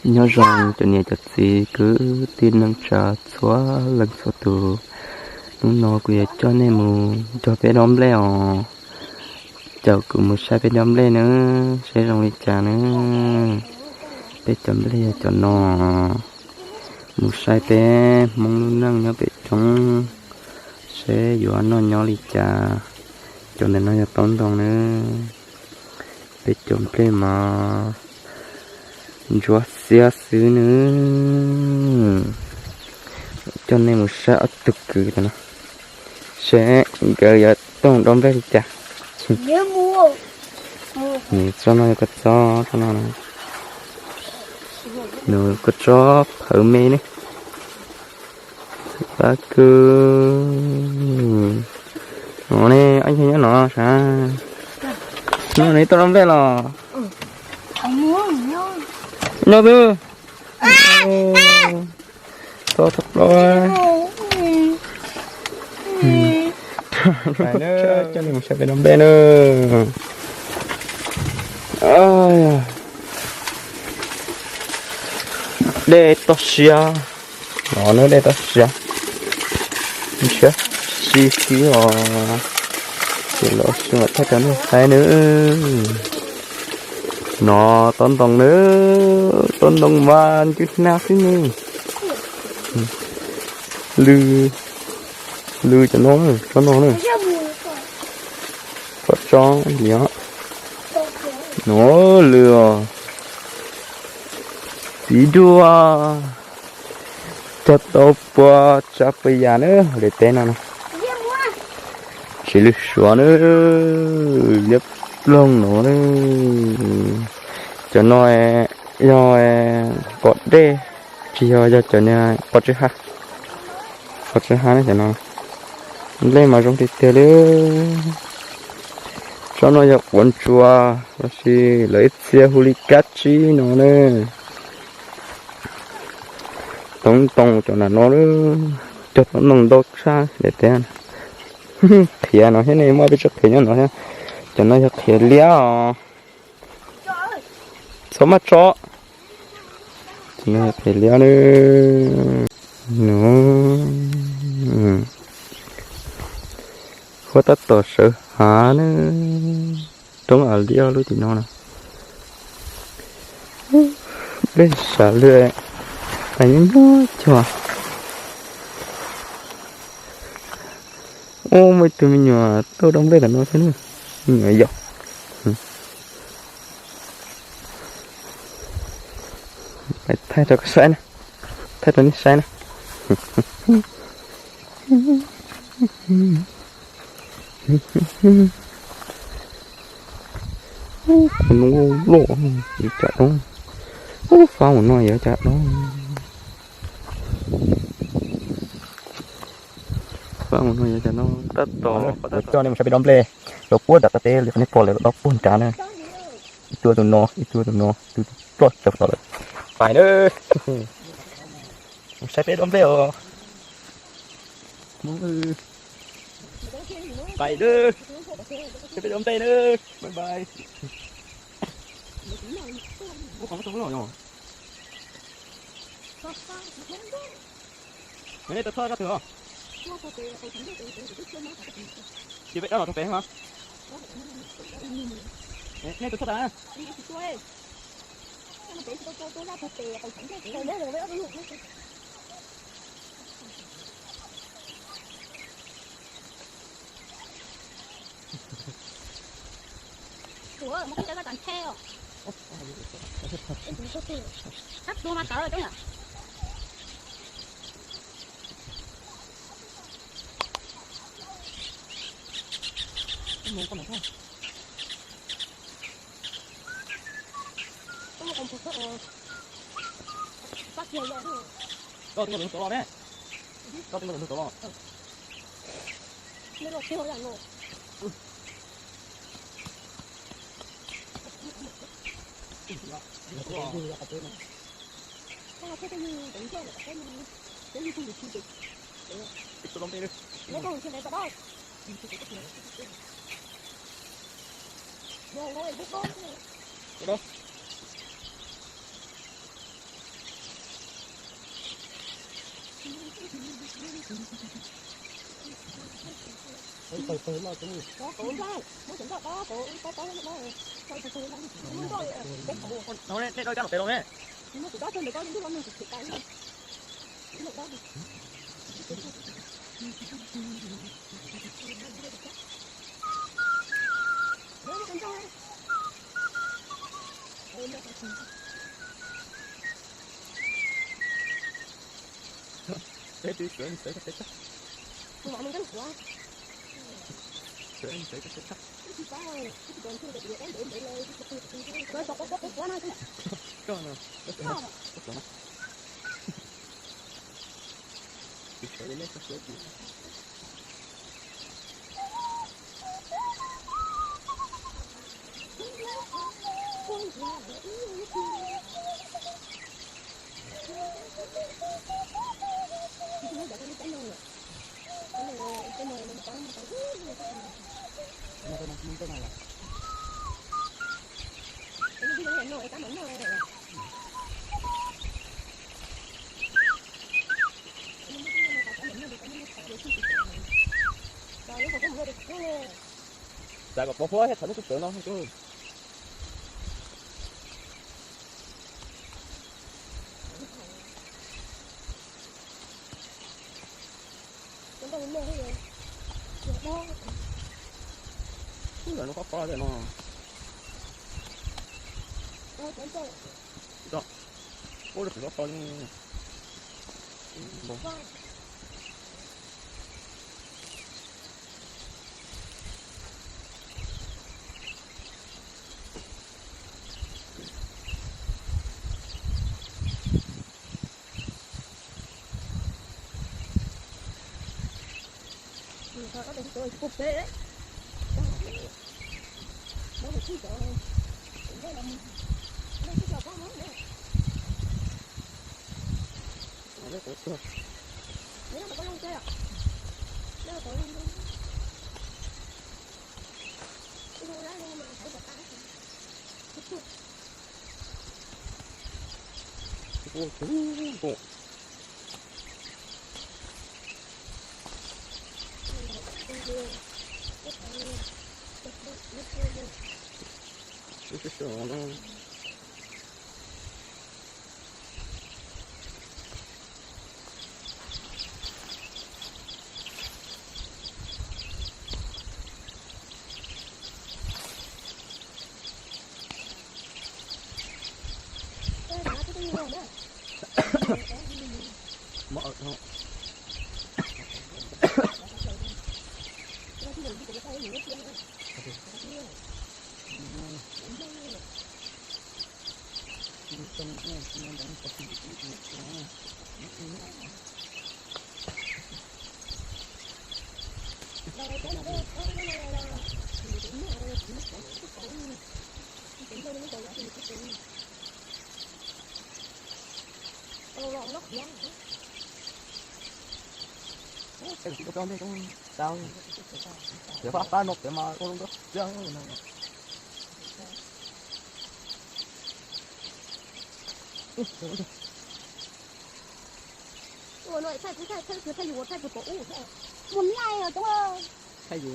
nhớ rằng cho nhiều chặt gì cứ tin năng trà xóa lần số tù nó cũng cho nên mù cho bé đom leo chào cũng một sai bé đom leo nữa sẽ rong đi trà nữa bé chấm leo cho nó một sai bé mong năng nhớ bé trong sẽ dọa nó nhỏ đi trà cho nên nó tốn đồng nữa bé chấm leo mà chúa xia xứ nữa cho nên một sợ cực kỳ nó sẽ gửi ở tông đom về chả nhớ mua cho nó có cho nó nó có cho ở mê này ta cứ nó này anh thấy nó sao nó này tao đom về là anh mua nhớ nhớ tư to thật rồi phải nữa cho nên mình sẽ phải đâm bê nữa ơi để to xia nó nữa để to xia xia xí xí rồi thì nó xưa thay cho nó sai nữa nó tôn đồng nữa tôn đồng vàng chút nào xí nữa lư cho nó nữa có cho gì đó nó lừa tí đua cho tôi qua cho bây giờ nữa để tên nào chỉ lừa xóa nữa nhấp lông nó nữa cho nó rồi có đê chỉ cho nó có chữ ha nữa cho nó lên mà trong thịt tê nữa cho nó dọc quấn chua và xí lấy xe huli catchi nó nữa tông cho nó nữa cho nó nồng đốt xa để tên khía nó thế này mới biết chắc khía nó ha cho nó khía léo số mắt chó cho nó khía léo nữa nó có tất tổ sự hả nữa trong ở léo luôn thì nó nè đây xả lưỡi anh nó chua ô mấy tụi mình nhỏ tôi đóng đây là nó thế nữa nhỏ dọc phải thay cho cái sai này thay cho cái sai này nó lỗ chặt nó phá một nói vậy chặt nó một nói vậy chặt nó tắt to cho nên mình sẽ bị đom lê rồi cua đặt cái tê liền cái cổ lại đọc buồn chán này ít tụi nó tụi trot chọc tao phải nữa sẽ bị đom lê rồi phải nữa sẽ bị đom lê nữa bye bye không có rồi cái này tôi thôi ra thừa chị biết đó là trong té hả nghe tôi thôi à ủa một cái cái toàn theo sắp đua mà cỡ rồi đấy à một con này thôi có một con rồi bắt nhiều rồi tôi đừng tổ lo đấy tôi đừng tổ lo nếu lột tiêu là lột Lấy con trên này vào đó. Rồi, bút bút. Đâu? เปิดเราตรงนี้ có cổ ra nó cũng có cổ có nó coi từ lắm nó có cái cổ nó này đôi chân một luôn nè nó chỉ có trên được có những cái con mình chỉ cái nó đó thế thì sửa nhưng mà mình rất quá sửa nó có quá nó cho nó sửa đến sửa tại có phố hết thằng sửa nó chứ là nó có rồi nó đó có được nó to nhưng có được tôi cục thế đấy nó được chứ rồi đây là đây là có món nữa nếu mà có lông tê à nếu mà có lông tê cái lông đó nhưng mà phải bật tay mở không cái gì đó trong sao để phát tay một cái mà con đó chẳng ủa nội thay gì thay của tổ muốn ngay rồi đúng không cái gì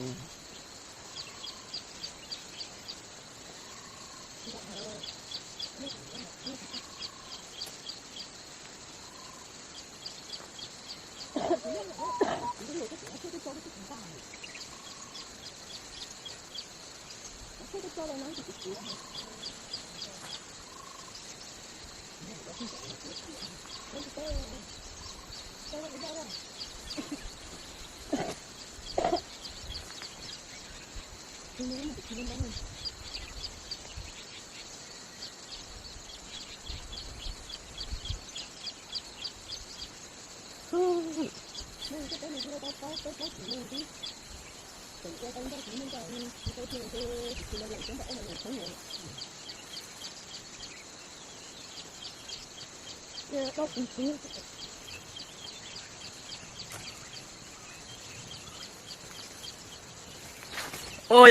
ôi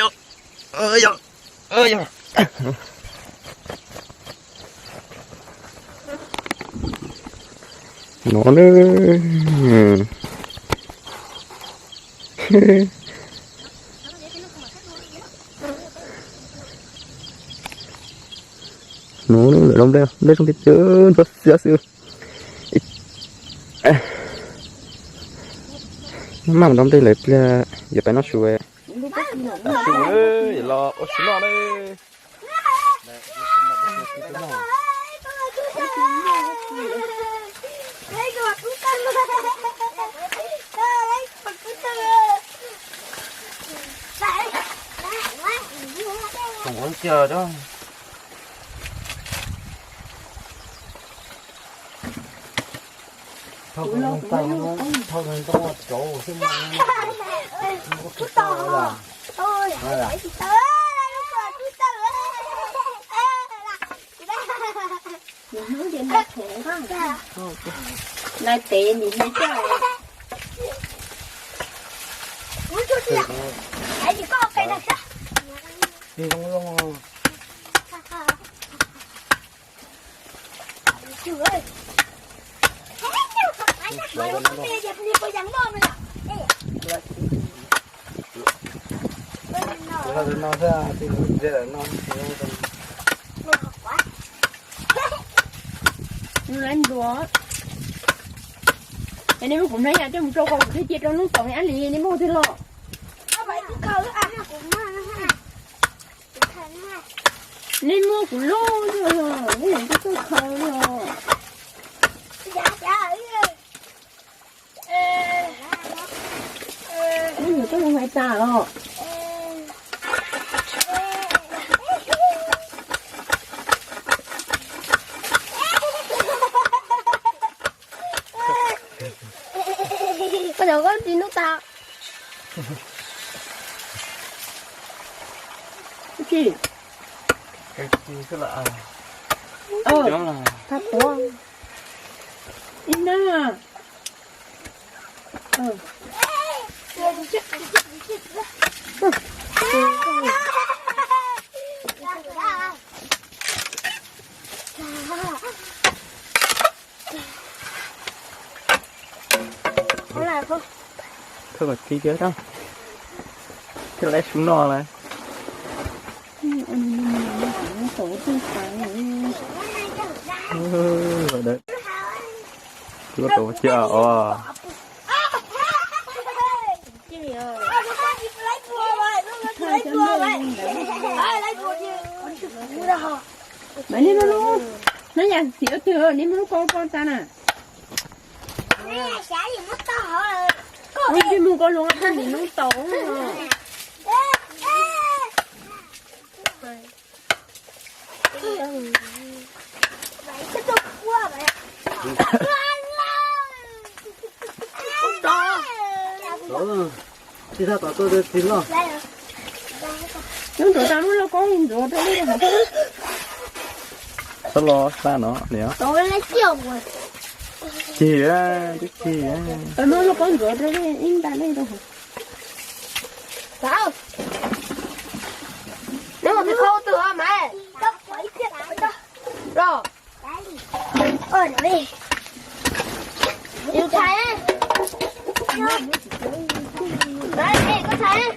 ơi ơi nó nữa nó nữa lông đeo đây không thể chơi vật giả sử nó mang đóng đây lại là giờ phải nó sủi sủi lo ô sủi lo đây không có chờ đó thôi con tay nó thôi mình có chỗ chứ mà không có to là Thôi, là để chị tới hướng đến đây thẻ không? Lại tiền gì hết trời. Ui chú chị ạ. Đấy chị có cây này sao? đi không Chú ơi. Mày không có tiền dẹp đi có dám ngon rồi ạ. nó ra thì nó Anh đùa. Anh em cũng thấy là trong chỗ còn thấy chết trong nước còn anh liền em mua thế lo. Nên mua cũng lô rồi, cái này cái khờ rồi. Cái người có không phải ta rồi. Bây giờ có gì nước ta? Cái gì? cái gì cứ là đó là Thật quá. Ina. Có là không? thôi mà tí nữa đó cái lấy xuống nó này Tổ tư sáng rồi đấy chưa tổ chưa Mày đi nó luôn. Nó nhặt xỉu thừa, đi nó con ta nè. Ôi đi mua con luôn, anh đi nó tổ rồi. thì sao tôi được tin lo Chúng tụi tao nó có hình rồi đó đi hả? sao lo xa nó nè Tôi lấy chiều rồi. chị á cái chị á Tao nó có hình rồi đó đi, in ta đây đâu hả? Sao? Nếu mà mày khâu từ hả mày? Rồi. Ôi nó đi. Yêu thái á. Đấy, có thấy.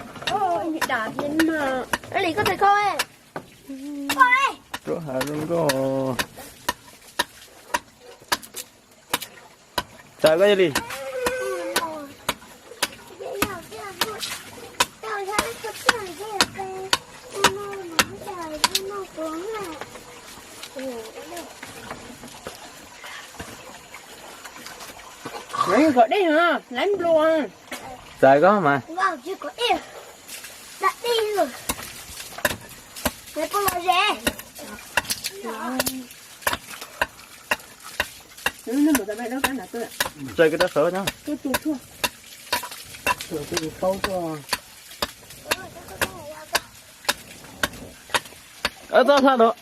Anh bị đả thiên mà. Anh Lý có thấy không ấy? có hả luôn có trời cái gì Đấy, gọi đây hả? Lánh luôn. trời có mà Wow, chưa có yêu. Đã đi rồi. Mày có nói gì? Nó mở ra đây đó cái nào tôi ạ. trời cái đó sỡ nhá Tôi thua. rồi tôi câu cho sao sao đó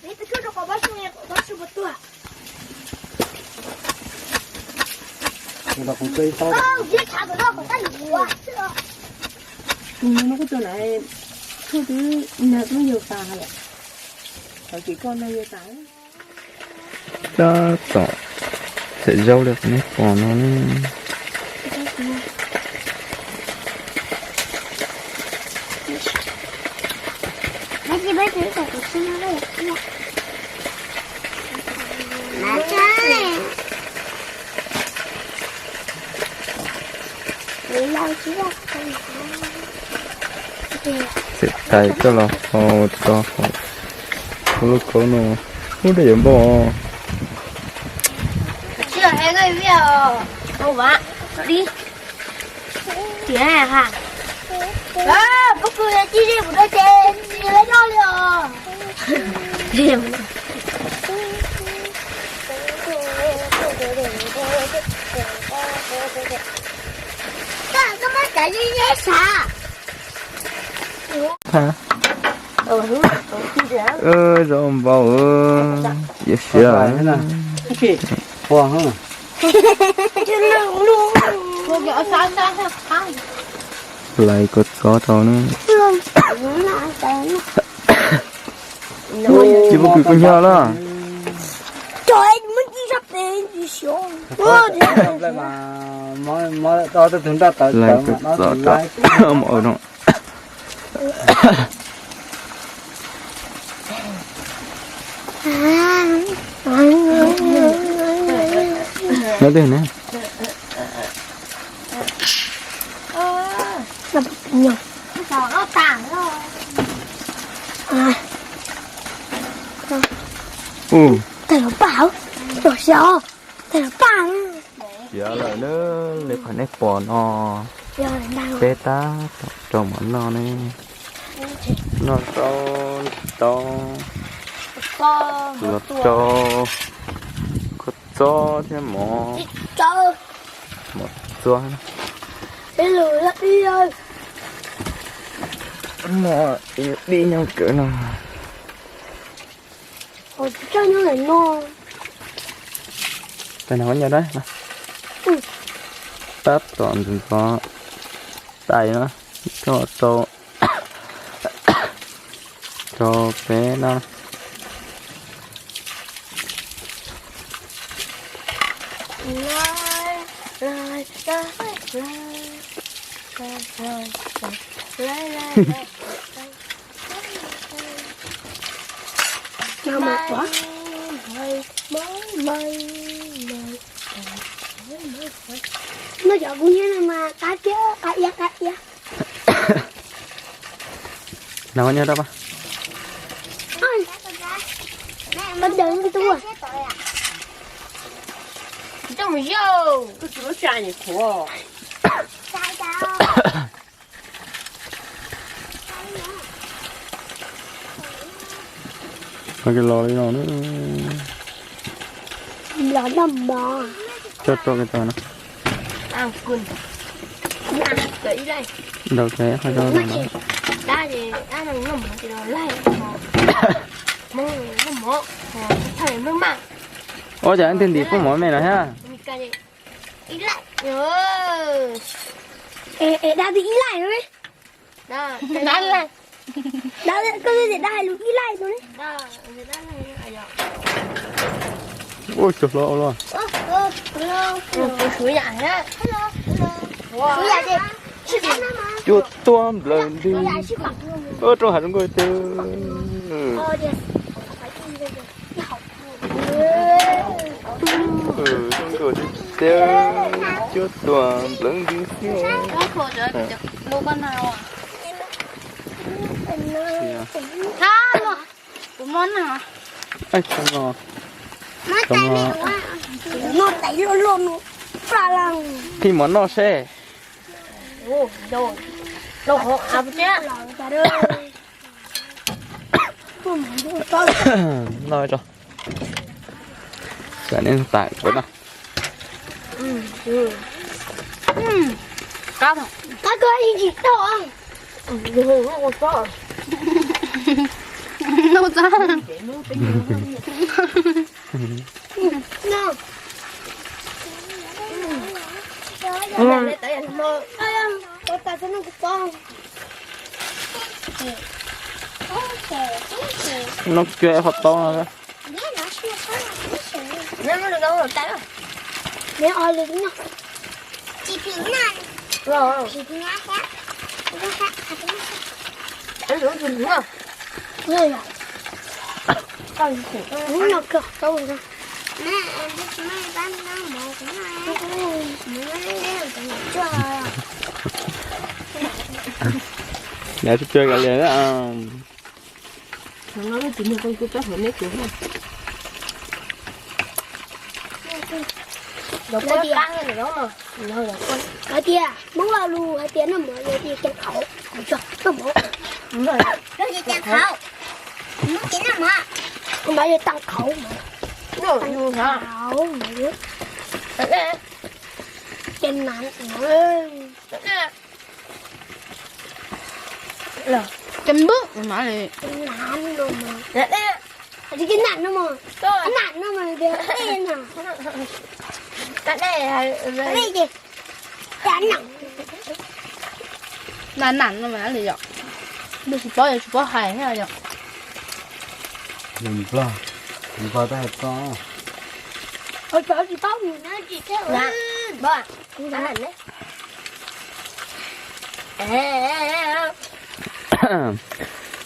Ini tu sudah kau basuh ya, basuh betul. người ta cũng chơi to Dia cakap dah kau tak luar. Nó có chỗ này thôi cứ nợ nó nhiều tà rồi. Tại chỉ con nó nhiều tà. đó sẽ dâu được nét bò nó Mấy chị bé thử cả cuộc sinh nó đây. Má trai. Đi lâu chứ đâu. sẽ tay cho là cho lúc có nó không để bò Chưa em ơi bây giờ đâu bạn đi chỉ này hả à bất cứ là chi đi một đôi chén gì lấy đó liền cái mắt chạy đi nhé xà hả rồi bảo yes Phải thế nào? Kì. Bò hả? lại cột gió cho nó chỉ một cái con heo đó trời ơi mình đi sắp đến đi xuống Lại mà mới to tôi tưởng ta tới lại mà cột nó gió lại cho mọi nó nó đây nè nhỉ nó tàng rồi thầy nó bảo rồi sao thầy nó bằng giờ là nó lấy phải nét bò nó giờ đang bê ta cho món nó này nó to con nó cho thêm mỏ cho cho cái lưỡi nó đi ơi mỏ đi nhau cỡ nào ôi cho nó lại ngon cái nào nhớ đấy tắt toàn từng có tay nó cho bé nó cho mệt quá nó chọn cũng như này mà cá chứ cá chứ nào nhớ đâu ba bắt đến cái tua trong mình vô tôi chỉ có chạy nhỉ khổ sai đâu cái lò đi nó nữa lò đầm bò cho cái tao nó ăn quỳnh ăn kỹ đây đầu thế phải cho nó đây thì ăn nó ngầm thì nó lấy nó mỏ thầy mới mang ôi trời anh tên đi có món này rồi ha ý lại đã bị ý lại rồi đấy đó đã lại đã có gì đã luôn ý lại rồi đấy đó người ta này ôi trời lo lo suối nhà nhá suối nhà đi chuột toan lên đi trong hẳn người từ trong cửa đi tiêu chuột toan lên đi xíu đâu con nào tha luôn của món nào ai không ngờ nó đẩy luôn luôn pha lăng thì món nó xe ô rồi đâu họ áp chứ nói cho cái nên tải với nào cá có gì đâu không nó ra nó kia phát to rồi nó đâu rồi tay mẹ ơi lên nha Chị Thúy này. rồi Chị Thúy này khác. Nó khác. anh uống gì nữa rồi à con uống nào cơ đâu rồi Mẹ em biết mấy bán nó một cái này. Mẹ nó lấy từ nhà chơi. Để tôi chơi cái gì đó. nó nói với chị mình con cứ chắc hồi nét kiểu không đâu có căng cái này đó mà đâu là con cái kia muốn lao lu hay tiền nó mở ra đi trên khẩu cho nó mở đúng rồi Nó đi trang khẩu. Nó chỉ là mà. con bảo đi tăng khẩu mà Nó luôn hả? khẩu mà biết trên nặng ơi là Chăm bước mà lại. trên nặng rồi mà thì cái nặng nó mà cái nặng nó mà được tên à Cái này cái gì cái nặng là nặng nó mà lại rồi. Bây giờ chỉ có hai hay rồi. Đừng lo. Đừng có tay con. ôi trời chị tóc gì nó chị theo Dạ. Ba. cũng nặng đấy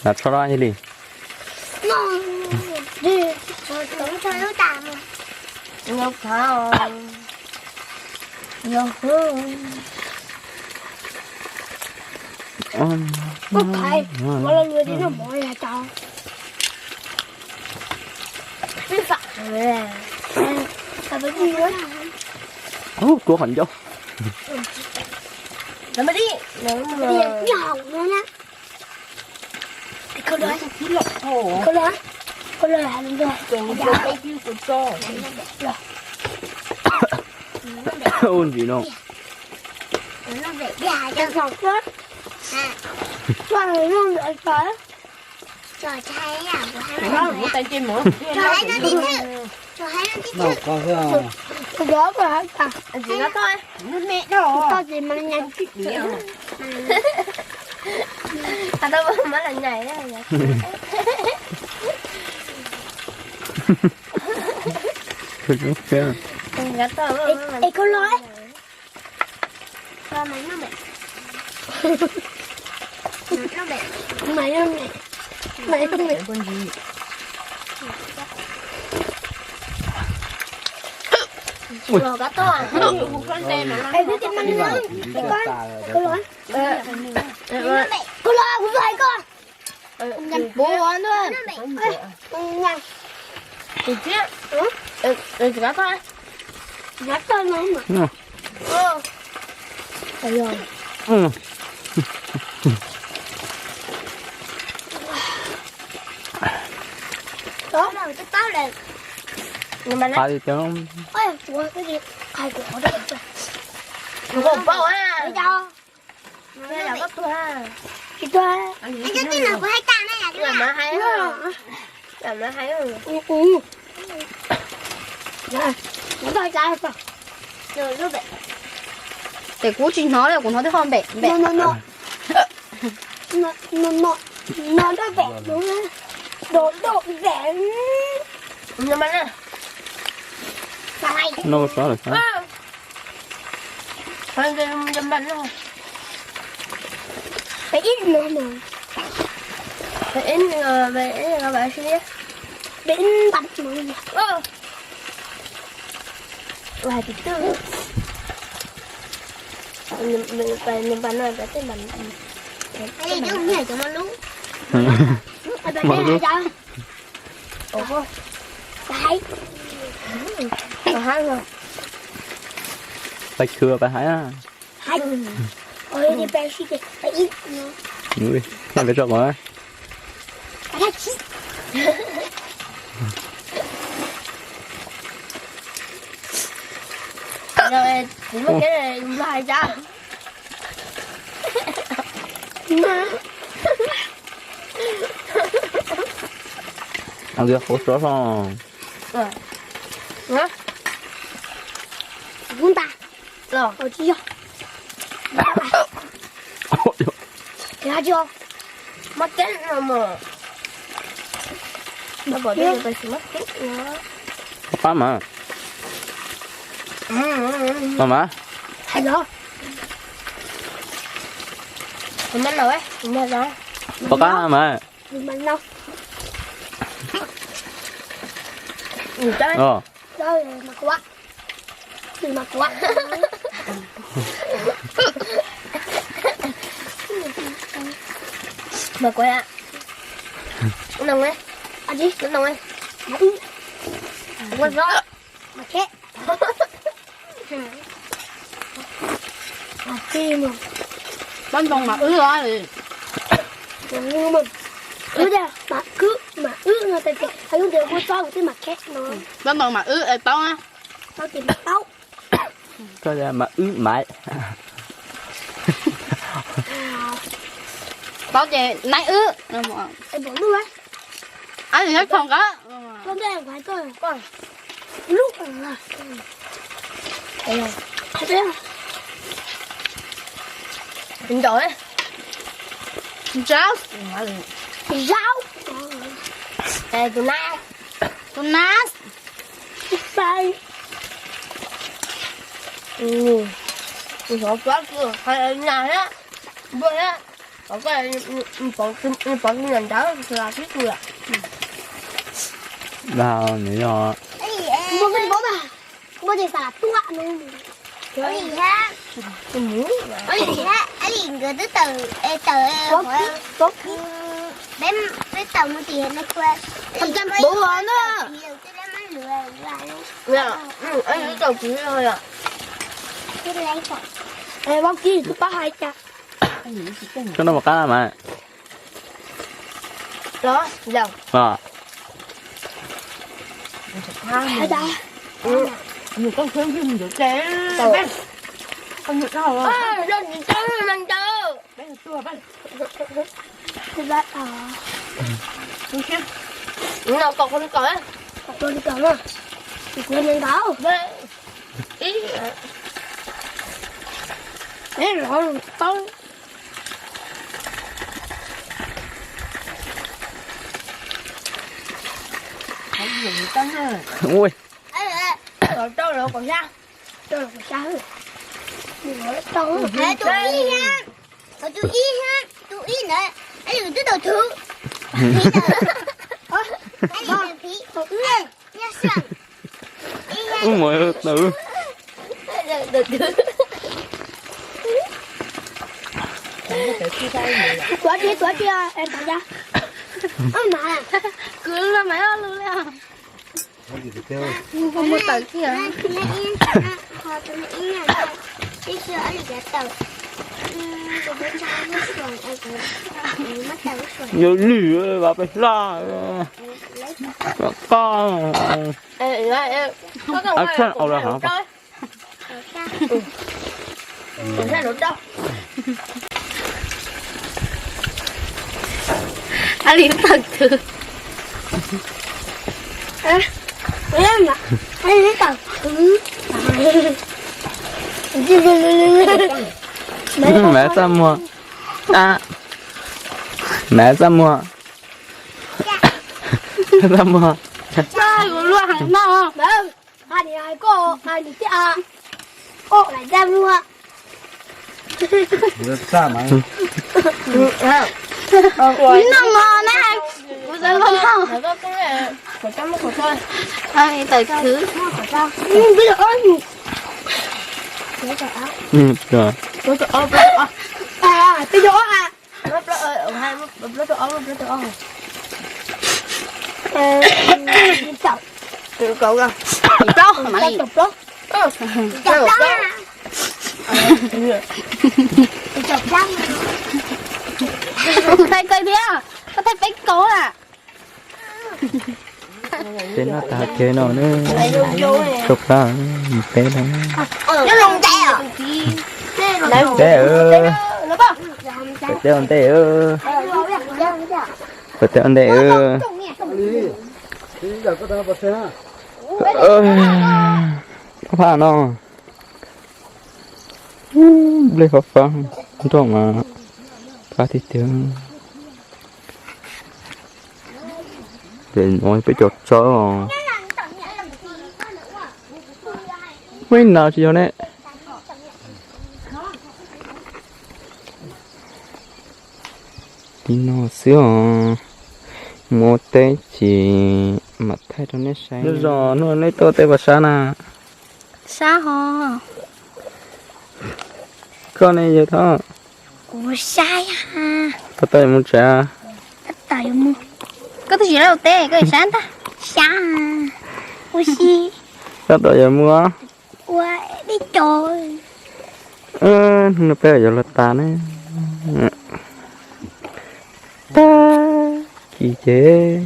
Là cho ra như đi. nó đi Rồi tưởng chơi nó tạm rồi. Ngọc thảo. Ngọc hương có phải mỗi lần người đi nó mỗi là cho biết phải phải đi nữa Của hình vô. Làm đi. bây giờ nhỏ nữa nè cô nói cô nói hành rồi Ôn gì đâu. Nó về già cho. em học hết À. cho người nó lại phải Trò trai à của hai Nó nó. một tay chim nữa. Trò hai nó đi thử. Trò hai nó đi thử. Đâu có thấy không? tôi nhớ rồi hả à Anh chị nó thôi. nó mẹ đó có gì mà nhanh chút nữa Anh đâu mà là nhảy á. Ok. Gắt to. ê cô nói Trò mày nó bị. Nó bị. mày không mẹ mày không mẹ Con gì? rồi cả to à Con tên mà. ê biết cái măng lớn Đi cho ta rồi. cô nói Nó bị. cô nói cũng vậy con Bố ăn thôi. Nó bị. nhanh Chị chứ. Chị gắt thôi. nhắc to nó mà rồi Đó đâu tôi tao được. Nhưng mà nó Phải đi cho nó. ôi ủa cái gì khai của đó không bao à. để cho Đây là gấp tôi ha. chị cho Anh cho cái nào của hai ta này là cái Làm nào? nó hay hơn. Làm nó hay hơn. rồi nó tay trái phải Rồi nó bị. Để cố trình nó là của nó thấy không bể. nó đã vẽ đúng không đồ đồ vẽ Nhưng mà nè. sai Nó có là sao? Thôi cái dâm bánh luôn. phải ít nữa mà Vậy in về các bạn xem. đến bắn mà Vài tí tư. Mình bắn rồi cái tên bắn. Cái này đúng nhảy cho nó lú. ở bên đây là sao Ủa phải có hai rồi. Phải cưa phải hái á. hai ôi đi bé xí kì phải ít nữa Ui, nó phải rồi mà. phải xí Rồi chỉ một cái này vài trăm. Ăn kia khổ sở không? Hả? chúng ta Rồi. ở chưa Ôi dồi. thì ra chưa Mất cái nữa mà. Nó bỏ đi rồi phải mất cái nữa. Phá mà. Mama. Hello. Mình rồi, mình rồi. Có cá mà. Mình đâu? Chơi. Chơi mà quá. Mà quá. Mà quá ạ. Nông ấy. Anh gì? Nông ấy. Quên rõ. Mà chết. Mà chim mà. Bánh bông mà ứ ra thì Nhưng mà ứ ra mà ứ nó tại vì phải uống được cho cái mặt khác nó. bánh bông mà ứ tao á. Tao tìm tao. Có ra mà mãi. Tao chỉ nãy ứ. Em bỏ nước ấy. Anh thì hết không có. Con đây phải coi. Lúc là. Đây rồi. Thấy chưa? Mình đổi. Cháu. Rau. Đây tụi na. Tụi nát. Sai. Nó quá cửa. Hay nhà á. Vậy á. Có cái bỏ cái nhận đó là thích người ạ. Nào nữa rồi. Mua cái bố bà. Mua gì xả tua luôn. Cái gì ha? Cái gì ha? Cái gì người từ Tốt. bé tàu một tiền này qua. Thằng trăm bố hồn á. Dạ. Anh cứ tàu chỉ thôi ạ. Cái này phải. Ê bác kia tôi bắt hai cha. Có nó một cá mà. Đó, dòng. Hai cha. Nhiều con thương chứ mình được trẻ. Con được đâu rồi? Rồi chị chơi mình chơi. Bé là tua bé. Tôi bắt Đúng chứ? Nào cậu con cậu ấy. tôi đi cầm rồi. Chị quên lên đó. Ý. Đấy rồi tôi. Không dùng tao ha. Ui. Rồi đâu rồi còn ra. Tôi là sao rồi. Đừng nói tôi. Ê tụi y ha. Tụi y ha. Tụi y nè. Anh đừng tới đầu thứ. Anh đừng phí. Tụi y. Nha sang. Mọi tử. Tuổi kia em tặng ra. Ôi mà. Cứ là mày ơi luôn nè. Cái gì kêu? Không một tờ kia. Họ tụi nó ý là đi chưa ở đây tàu. Tụi bên trong nó còn em mất tàu rồi. Nhiều lửa bà phải la. Con. Ê có cái À, sao ầu ra hả? Đừng ra đổ đâu. Anh liếm thật sự. Em mà. Anh lấy tàu. Mẹ sao mua? À. Mẹ sao mua? Sao mua? Trời của luôn hàng nào. Vâng. Hai thì hai cô, hai thì chị à. Cô lại xem luôn ạ. Được sao mà? Nó ngon á. Bây giờ không không. Nó có cái này. Khẩu trang một khẩu thôi. Ai tới thứ. Bây giờ ơi. Rồi. Bây giờ ơi. À, bây giờ à. Lớp ơi, ở hai lớp ơi. Chọc. Từ cậu kìa. Chọc mà đi. Chọc đó. Chọc đó. Chọc răng. Thấy cây kia. Có thấy bánh cố à? Thế nó ta chơi nó nữa. Chụp ra thế đó. Nó lông tay à? Thế Thế on thế Thế on thế Bây giờ có đâu có thế hả? Có phải nó lấy hộp phăng trong mà phá thị trường để nói phải chọt chó mấy nào chỉ cho nè đi nó xíu một té chỉ mặt thay cho nó sáng nó giò nó lấy to té vào sáng à Sao hả? con này vậy thôi Ủa sai ha. có tay muốn trả Tại mua. Có cái gì đâu tê, cái gì sáng ta? Sáng. Ủa gì? có đội giờ mua Ủa đi trời. nó bé giờ là ta này ta kỳ chế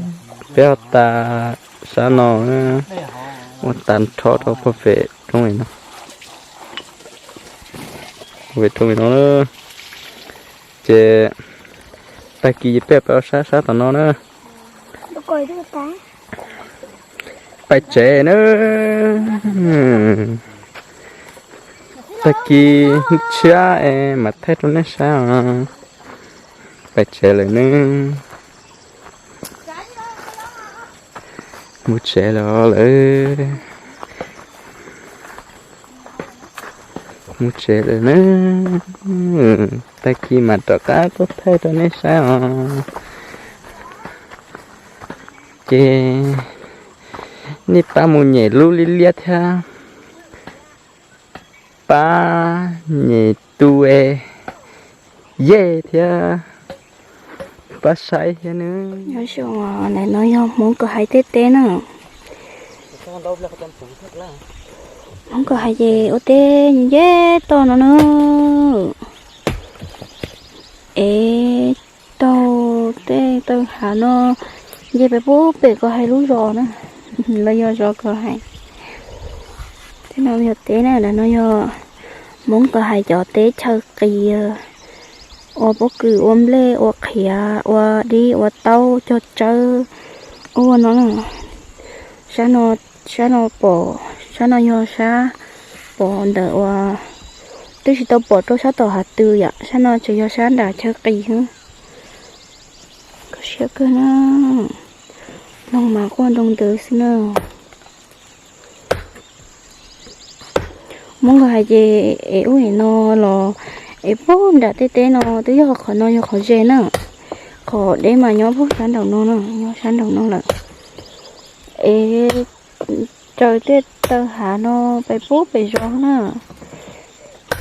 bé ta sáng nó một tàn thọ đó có về trong này nó về trong này nó nữa chế ta kỳ bé bé sát sát tao nó nữa Đâu coi được ta. phải chế nữa ta kỳ cha em mà thấy nó sao phải chế lại nữa một chế lo lại một chế lại nữa ta kỳ mà trọ cá có thấy nó sao chế ni pa mu nhẹ lu li liệt ha pa nhẹ tu e ye thia pa sai thế nữa Nói chung là này nói không muốn có hai tết tết nữa. Muốn có hai gì ở tết như thế to nó nữa. Ê to tết to hà nó về bé bố bé có hai lú giò nữa. Là do giò có hai. Thế nào giờ tết này là nó do muốn có hai giò tết chơi kỳ ô bố cứ ôm lê ô khía ô đi ô tàu cho chơi ô nó là sa nó bỏ sa nó yo sa bỏ đỡ ô tôi chỉ tao bỏ tôi sa tao hạt từ vậy sa nó chỉ yo sa đã chơi kỳ hơn có sẽ cơ nó nông mà quan đông tới xin nào muốn cái gì ếu này nó là bố đã tê nó tới giờ khó nó giờ khó dễ nữa khó để mà nhóm bố sáng đầu nó nhóm sáng đầu nó là trời tết tơ hạ nó phải bố phải gió nữa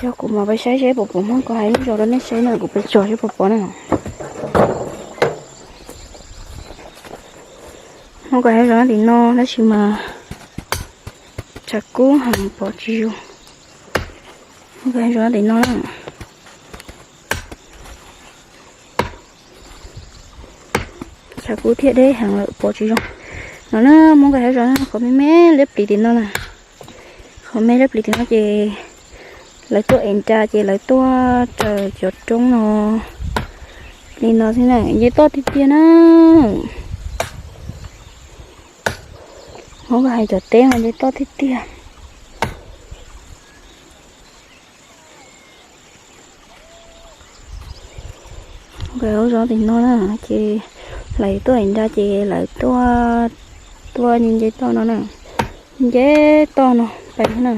cho cũng mà phải sấy bộ bộ không có hay rồi đó nó sấy nữa cũng phải cho bộ bộ nữa không có hay rồi thì nó chỉ mà chặt cú hàng bỏ chiều không có hay rồi thì nó chả cú thiệt đấy hàng lợi bỏ chứ nó muốn cái rồi có mấy lép lì tiền nó nè có mấy lép lì tiền nó chỉ lấy tua em cha chỉ lấy tua trời chuột trống nó nên nó thế này dễ to thì tiền á muốn cái chuột té mà dễ to thì tiền cái rồi thì nó là chỉ lấy tua anh ra chị lấy tua nhìn dây to nó nè dễ to nó phải thế nào